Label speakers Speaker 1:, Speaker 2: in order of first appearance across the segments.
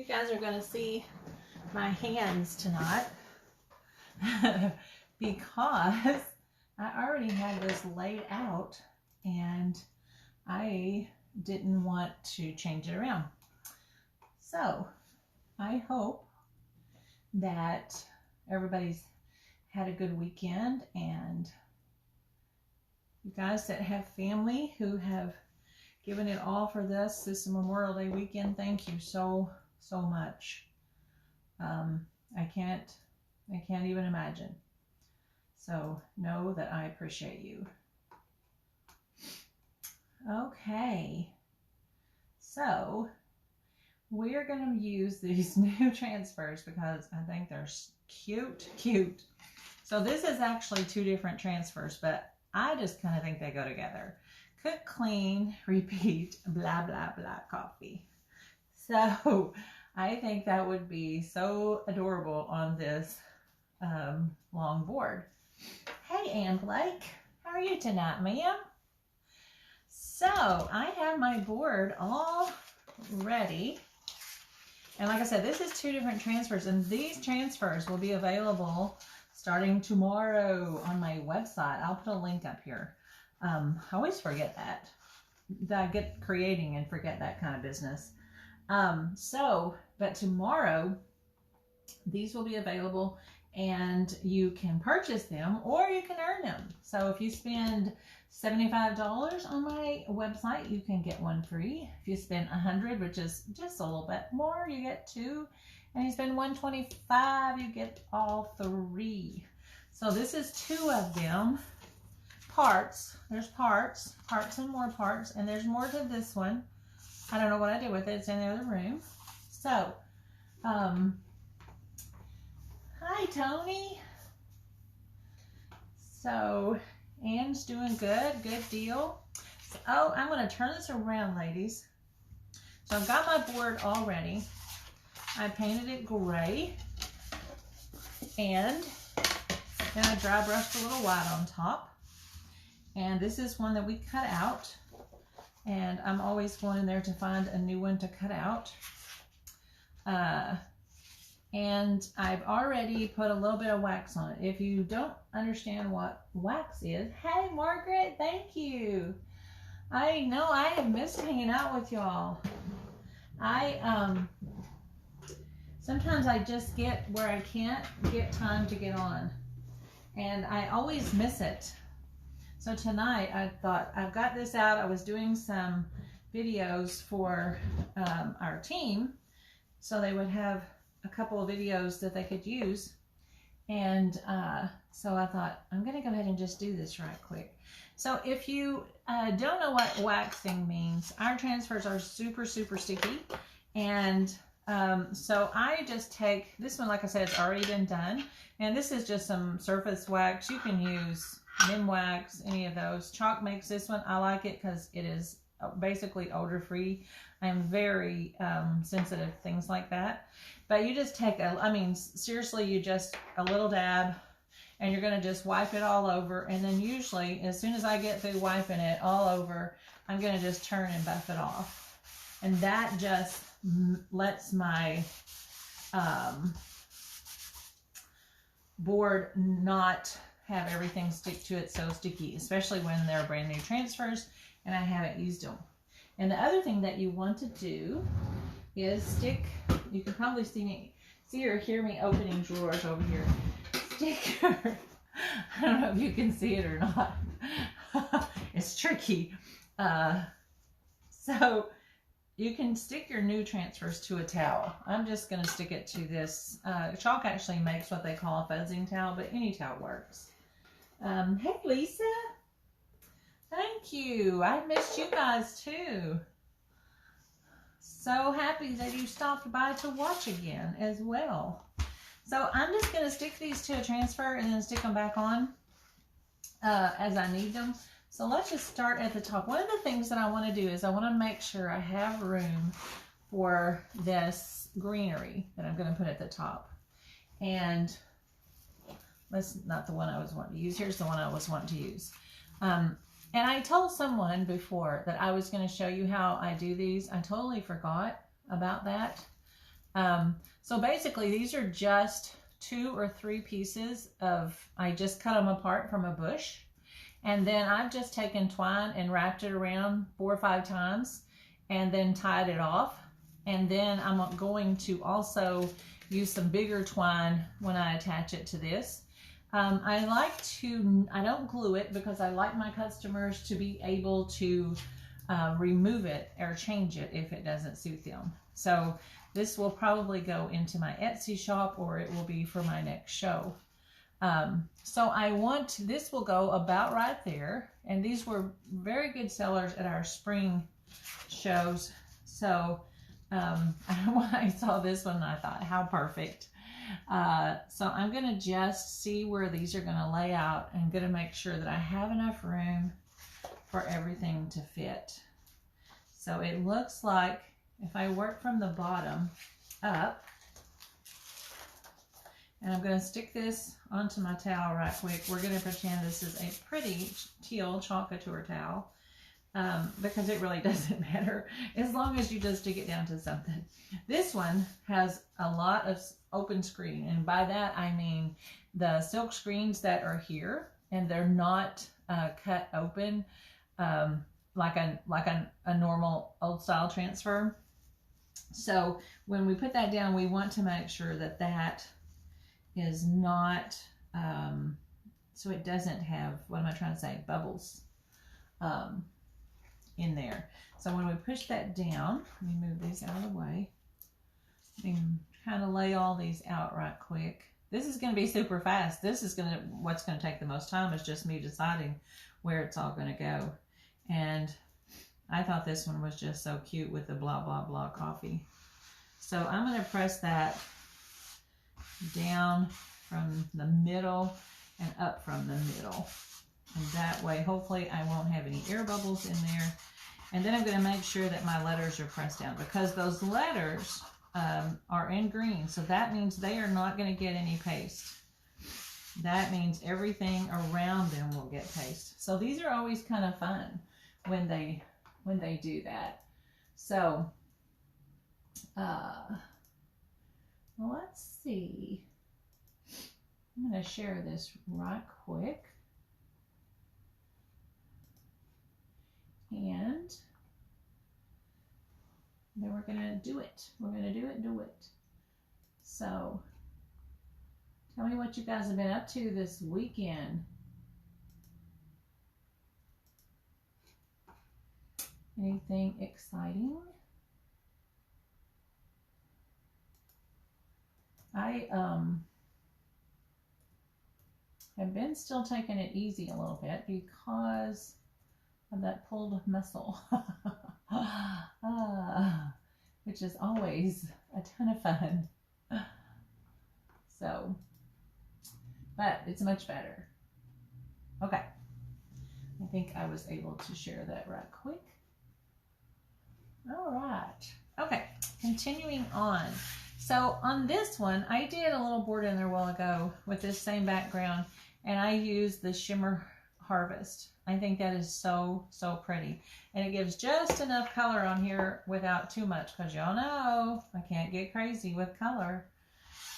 Speaker 1: You guys are going to see my hands tonight because I already had this laid out and I didn't want to change it around. So I hope that everybody's had a good weekend, and you guys that have family who have given it all for this Memorial Day weekend, thank you so much. I can't even imagine. So know that I appreciate you. Okay, so we're going to use these new transfers because I think they're cute. So this is actually two different transfers, but I just kind of think they go together. Cook, clean, repeat, blah, blah, blah, coffee. So I think that would be so adorable on this long board. Hey, Ann Blake, how are you tonight, ma'am? So I have my board all ready. And like I said, this is two different transfers, and these transfers will be available starting tomorrow on my website. I'll put a link up here. I always forget that I get creating and forget that kind of business. But tomorrow, these will be available and you can purchase them or you can earn them. So if you spend $75 on my website, you can get one free. If you spend $100, which is just a little bit more, you get two. And you spend $125, you get all three. So this is two of them. Parts. There's parts and more parts, and there's more to this one. I don't know what I did with it. It's in the other room. So, hi, Tony. So, Ann's doing good. Good deal. So, oh, I'm going to turn this around, ladies. So, I've got my board all ready. I painted it gray. And then I dry brushed a little white on top. And this is one that we cut out. And I'm always going in there to find a new one to cut out. And I've already put a little bit of wax on it. If you don't understand what wax is, hey Margaret, thank you. I know I have missed hanging out with y'all. Sometimes I just get where I can't get time to get on. And I always miss it. So tonight I thought, I've got this out. I was doing some videos for our team, so they would have a couple of videos that they could use. And so I thought, I'm going to go ahead and just do this right quick. So if you don't know what waxing means, our transfers are super sticky. And so I just take, this one, like I said, it's already been done. And this is just some surface wax. You can use Minwax, any of those. Chalk makes this one. I like it because it is basically odor free. I'm very sensitive to things like that. But you just take seriously, you just a little dab, and you're going to just wipe it all over. And then usually, as soon as I get through wiping it all over, I'm going to just turn and buff it off. And that just lets my board not have everything stick to it so sticky, especially when they're brand new transfers and I haven't used them. And the other thing that you want to do is stick, you can probably see or hear me opening drawers over here. Sticker, I don't know if you can see it or not. It's tricky. So you can stick your new transfers to a towel. I'm just going to stick it to this. Chalk actually makes what they call a fuzzing towel, but any towel works. Hey, Lisa. Thank you. I missed you guys too. So happy that you stopped by to watch again as well. So I'm just going to stick these to a transfer and then stick them back on as I need them. So let's just start at the top. One of the things that I want to do is I want to make sure I have room for this greenery that I'm going to put at the top. And that's not the one I was wanting to use. Here's the one I was wanting to use. And I told someone before that I was going to show you how I do these. I totally forgot about that. So basically these are just 2 or 3 pieces of, I just cut them apart from a bush. And then I've just taken twine and wrapped it around 4 or 5 times and then tied it off. And then I'm going to also use some bigger twine when I attach it to this. I don't glue it because I like my customers to be able to remove it or change it if it doesn't suit them. So this will probably go into my Etsy shop, or it will be for my next show. So this will go about right there. And these were very good sellers at our spring shows. So when I saw this one, I thought, how perfect. So I'm going to just see where these are going to lay out. I'm going to make sure that I have enough room for everything to fit. So it looks like if I work from the bottom up, and I'm going to stick this onto my towel right quick. We're going to pretend this is a pretty teal chalk couture towel, because it really doesn't matter as long as you just stick it down to something. This one has a lot of open screen, and by that I mean the silk screens that are here, and they're not cut open like a normal old style transfer. So when we put that down, we want to make sure that that is not, so it doesn't have, what am I trying to say, bubbles in there. So when we push that down, let me move these out of the way. Let me kind of lay all these out right quick. This is going to be super fast. This is what's going to take the most time is just me deciding where it's all going to go. And I thought this one was just so cute with the blah, blah, blah coffee. So I'm going to press that down from the middle and up from the middle. And that way, hopefully, I won't have any air bubbles in there. And then I'm going to make sure that my letters are pressed down, because those letters are in green. So that means they are not going to get any paste. That means everything around them will get paste. So these are always kind of fun when they do that. So let's see. I'm going to share this right quick. And then we're going to do it. We're going to do it. So tell me what you guys have been up to this weekend. Anything exciting? I have been still taking it easy a little bit because of that pulled muscle, which is always a ton of fun. So, but it's much better. Okay. I think I was able to share that right quick. All right. Okay. Continuing on. So on this one, I did a little border in there a while ago with this same background, and I used the Shimmer Harvest. I think that is so, so pretty. And it gives just enough color on here without too much, because y'all know I can't get crazy with color.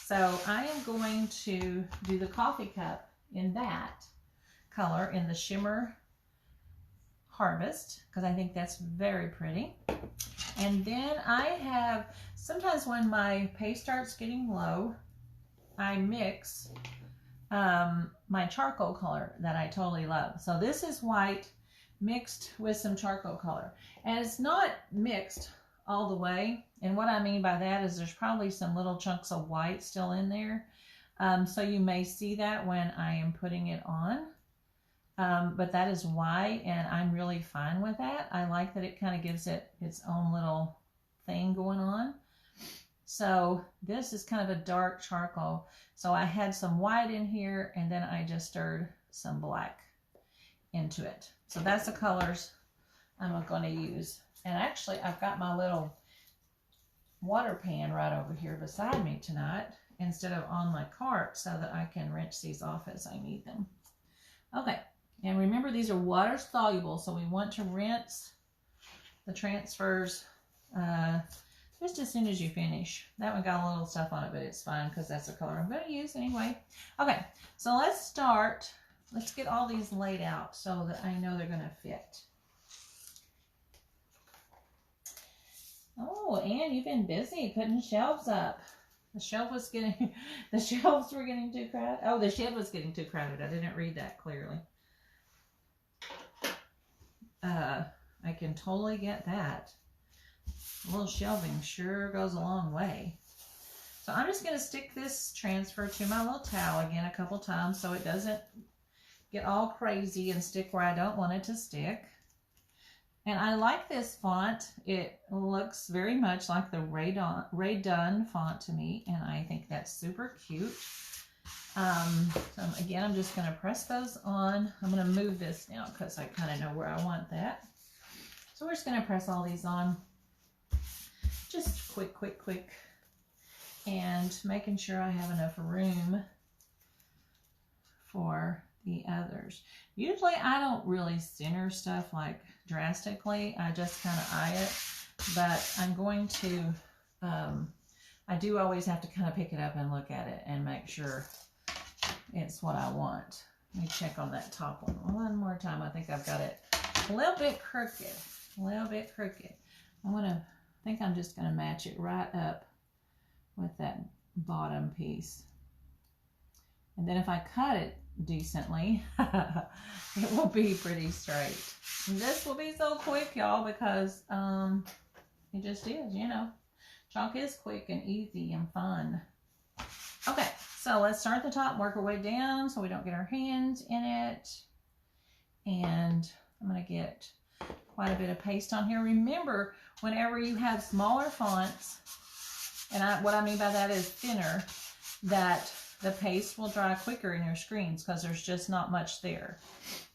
Speaker 1: So I am going to do the coffee cup in that color, in the Shimmer Harvest, because I think that's very pretty. And then I have, sometimes when my paste starts getting low, I mix my charcoal color that I totally love. So this is white mixed with some charcoal color. And it's not mixed all the way. And what I mean by that is there's probably some little chunks of white still in there. So you may see that when I am putting it on. But that is white, and I'm really fine with that. I like that it kind of gives it its own little thing going on. So this is kind of a dark charcoal. So I had some white in here, and then I just stirred some black into it. So that's the colors I'm going to use. And actually, I've got my little water pan right over here beside me tonight instead of on my cart, so that I can rinse these off as I need them. Okay. And remember, these are water soluble, so we want to rinse the transfers. just as soon as you finish. That one got a little stuff on it, but it's fine because that's the color I'm going to use anyway. Okay, so let's start. Let's get all these laid out so that I know they're going to fit. Oh, Anne, you've been busy putting shelves up. The shelves were getting too crowded. Oh, the shed was getting too crowded. I didn't read that clearly. I can totally get that. A little shelving sure goes a long way. So I'm just going to stick this transfer to my little towel again a couple times so it doesn't get all crazy and stick where I don't want it to stick. And I like this font. It looks very much like the Rae Dunn font to me, and I think that's super cute. So again, I'm just going to press those on. I'm going to move this now because I kind of know where I want that. So we're just going to press all these on. Just quick. And making sure I have enough room for the others. Usually I don't really center stuff like drastically. I just kind of eye it. But I'm going to, I do always have to kind of pick it up and look at it and make sure it's what I want. Let me check on that top one more time. I think I've got it a little bit crooked. I think I'm just going to match it right up with that bottom piece. And then if I cut it decently, it will be pretty straight. And this will be so quick, y'all, because it just is, you know. Chalk is quick and easy and fun. Okay, so let's start at the top, work our way down so we don't get our hands in it. And I'm going to get quite a bit of paste on here. Remember, whenever you have smaller fonts, and what I mean by that is thinner, that the paste will dry quicker in your screens because there's just not much there.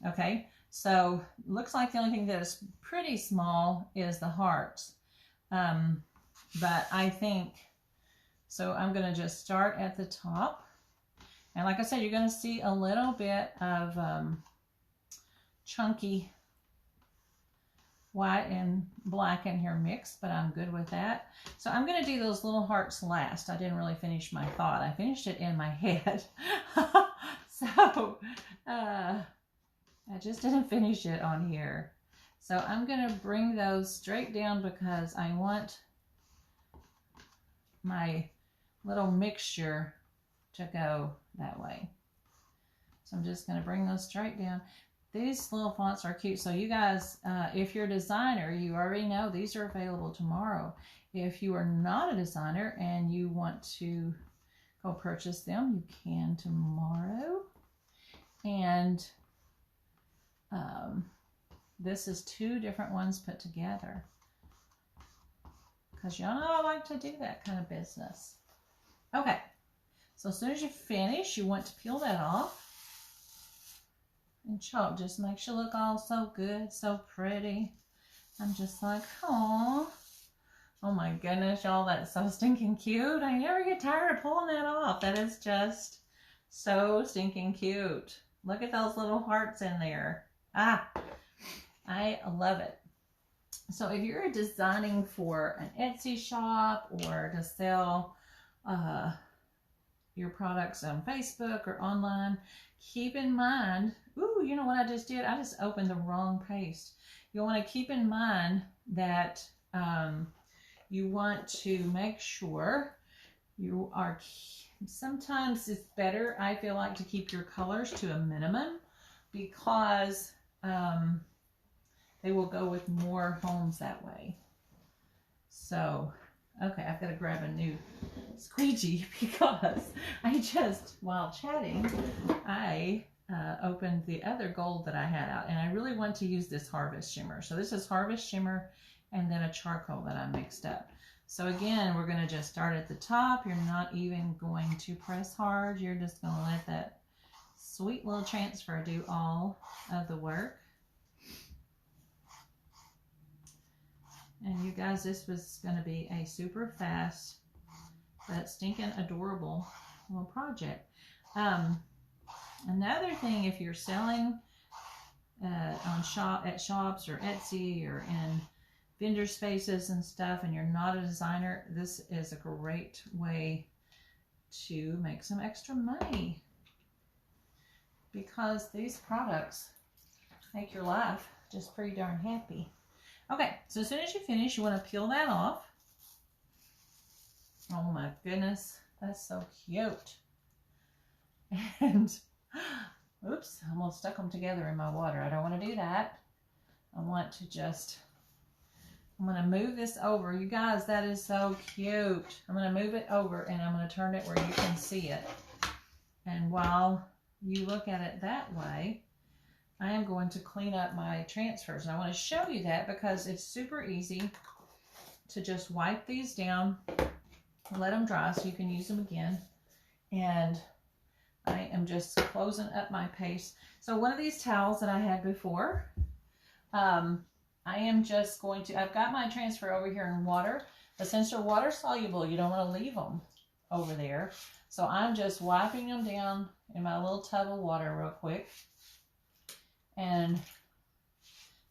Speaker 1: Okay, so looks like the only thing that is pretty small is the hearts. But I think, so I'm going to just start at the top. And like I said, you're going to see a little bit of chunky white and black in here mixed, but I'm good with that. So I'm going to do those little hearts last. I didn't really finish my thought. I finished it in my head. So I just didn't finish it on here. So I'm going to bring those straight down because I want my little mixture to go that way. So I'm just going to bring those straight down. These little fonts are cute. So you guys, if you're a designer, you already know these are available tomorrow. If you are not a designer and you want to go purchase them, you can tomorrow. And this is 2 different ones put together. Because y'all know I like to do that kind of business. Okay, so as soon as you finish, you want to peel that off. And chalk just makes you look all so good, so pretty. I'm just like, oh my goodness, y'all, that's so stinking cute. I never get tired of pulling that off. That is just so stinking cute. Look at those little hearts in there. I love it. So if you're designing for an Etsy shop or to sell your products on Facebook or online, keep in mind, ooh, you know what I just did? I just opened the wrong paste. You'll want to keep in mind that you want to make sure you are, sometimes it's better, I feel like, to keep your colors to a minimum because they will go with more homes that way. So, okay, I've got to grab a new squeegee because I just, while chatting, I opened the other gold that I had out, and I really want to use this Harvest Shimmer. So this is Harvest Shimmer and then a charcoal that I mixed up. So again, we're going to just start at the top. You're not even going to press hard. You're just going to let that sweet little transfer do all of the work. And you guys, this was going to be a super fast but stinking adorable little project. Another thing, if you're selling at shops or Etsy or in vendor spaces and stuff and you're not a designer, this is a great way to make some extra money, because these products make your life just pretty darn happy. Okay, so as soon as you finish, you want to peel that off. Oh my goodness, that's so cute. And oops, I almost stuck them together in my water. I don't want to do that. I want to just, I'm going to move this over. You guys, that is so cute. I'm going to move it over and I'm going to turn it where you can see it. And while you look at it that way, I am going to clean up my transfers. And I want to show you that because it's super easy to just wipe these down, let them dry so you can use them again. And I am just closing up my paste. So one of these towels that I had before, I am just going to, I've got my transfer over here in water, but since they're water soluble, you don't want to leave them over there. So I'm just wiping them down in my little tub of water real quick. And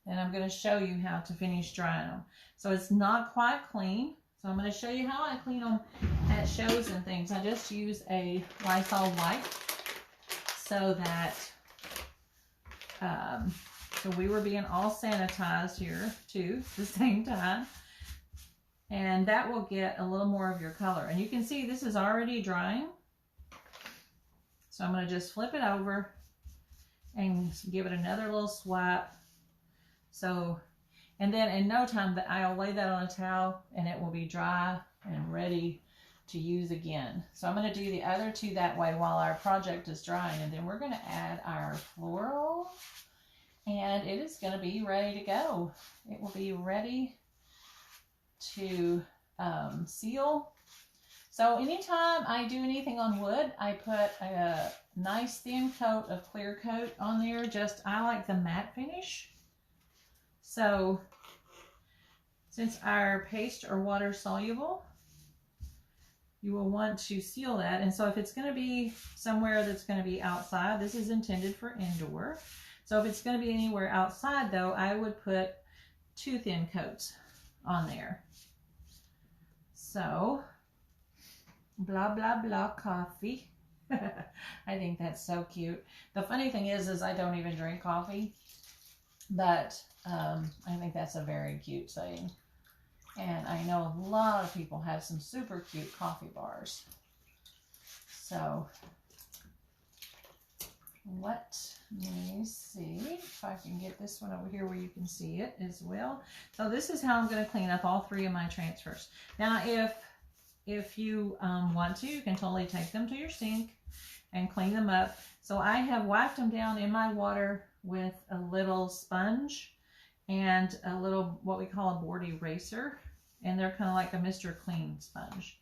Speaker 1: then I'm going to show you how to finish drying them. So it's not quite clean. So I'm going to show you how I clean them at shows and things. I just use a Lysol wipe so that, so we were being all sanitized here too at the same time. And that will get a little more of your color. And you can see this is already drying. So I'm going to just flip it over and give it another little swipe. So, and then in no time that I'll lay that on a towel and it will be dry and ready to use again. So I'm going to do the other two that way while our project is drying, and then we're going to add our floral and it is going to be ready to go. It will be ready to seal. So anytime I do anything on wood, I put a nice thin coat of clear coat on there. Just, I like the matte finish. So since our paste are water soluble, you will want to seal that. And so if it's going to be somewhere that's going to be outside, this is intended for indoor. So if it's going to be anywhere outside though, I would put 2 thin coats on there. So blah, blah, blah coffee. I think that's so cute. The funny thing is I don't even drink coffee, but I think that's a very cute saying. And I know a lot of people have some super cute coffee bars. So let me see if I can get this one over here where you can see it as well. So this is how I'm going to clean up all 3 of my transfers. Now if you want to, you can totally take them to your sink and clean them up. So I have wiped them down in my water with a little sponge and a little, what we call a board eraser. And they're kind of like a Mr. Clean sponge.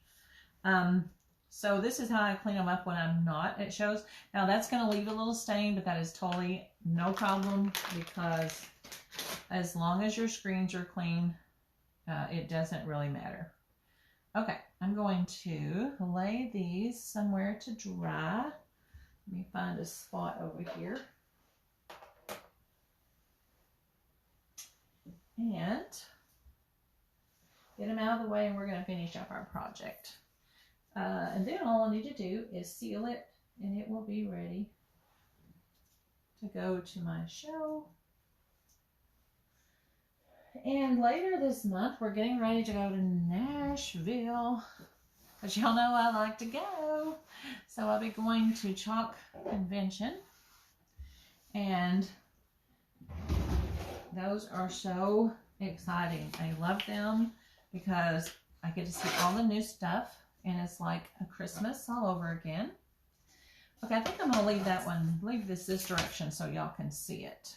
Speaker 1: So this is how I clean them up when I'm not at shows. Now that's going to leave a little stain, but that is totally no problem because as long as your screens are clean, it doesn't really matter. Okay, I'm going to lay these somewhere to dry. Let me find a spot over here. And get them out of the way, and we're going to finish up our project. And then all I need to do is seal it, and it will be ready to go to my show. And later this month, we're getting ready to go to Nashville. But y'all know I like to go. So I'll be going to Chalk Convention. And those are so exciting. I love them because I get to see all the new stuff. And it's like a Christmas all over again. Okay, I think I'm going to leave that one, leave this direction so y'all can see it.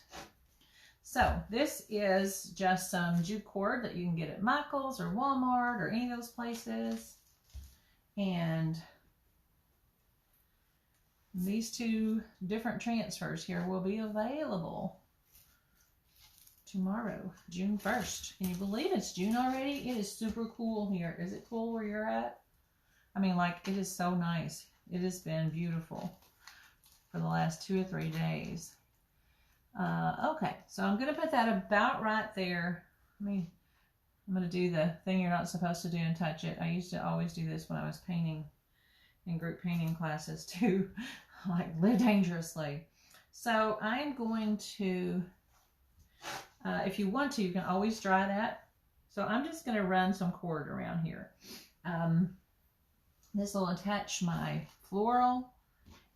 Speaker 1: So this is just some jute cord that you can get at Michael's or Walmart or any of those places. And these 2 different transfers here will be available tomorrow, June 1st. Can you believe it's June already? It is super cool here. Is it cool where you're at? I mean, like, it is so nice. It has been beautiful for the last 2 or 3 days. Okay, so I'm going to put that about right there. Let me I'm going to do the thing you're not supposed to do and touch it. I used to always do this when I was painting in group painting classes too, like live dangerously. So I'm going to, if you want to, you can always dry that. So I'm just going to run some cord around here. This will attach my floral,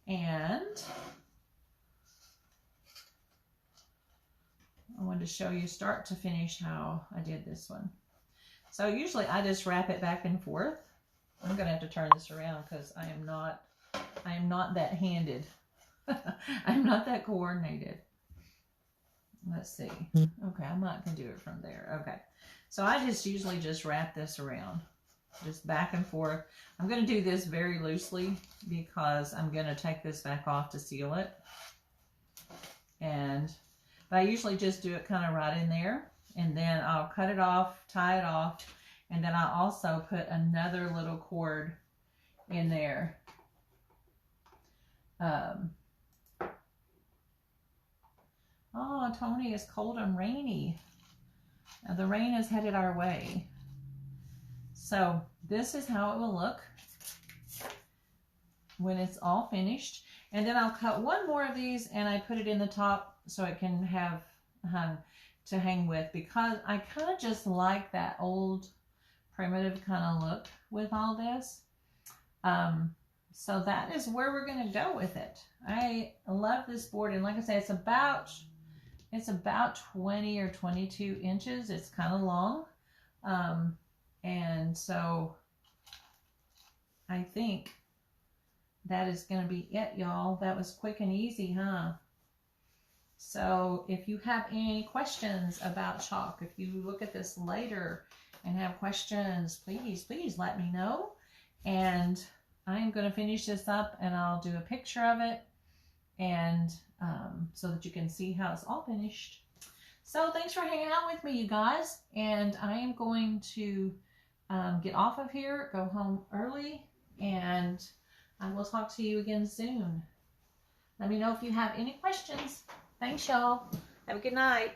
Speaker 1: and I wanted to show you start to finish how I did this one. So usually I just wrap it back and forth. I'm going to have to turn this around because I am not that handed. I'm not that coordinated. Let's see. Okay, I'm not going to do it from there. Okay. So I usually just wrap this around. Just back and forth. I'm going to do this very loosely because I'm going to take this back off to seal it. But I usually just do it kind of right in there. And then I'll cut it off, tie it off. And then I'll also put another little cord in there. Oh, Tony, it's cold and rainy. Now the rain is headed our way. So this is how it will look when it's all finished. And then I'll cut one more of these and I put it in the top so it can have to hang with, because I kind of just like that old primitive kind of look with all this. So that is where we're going to go with it. I love this board, and like I said, it's about 20 or 22 inches. It's kind of long. And so I think that is going to be it, y'all. That was quick and easy, huh? So if you have any questions about chalk, if you look at this later and have questions, please let me know. And I'm going to finish this up and I'll do a picture of it, and so that you can see how it's all finished. So thanks for hanging out with me, you guys. And I am going to get off of here, go home early, and I will talk to you again soon. Let me know if you have any questions. Thanks, y'all. Have a good night.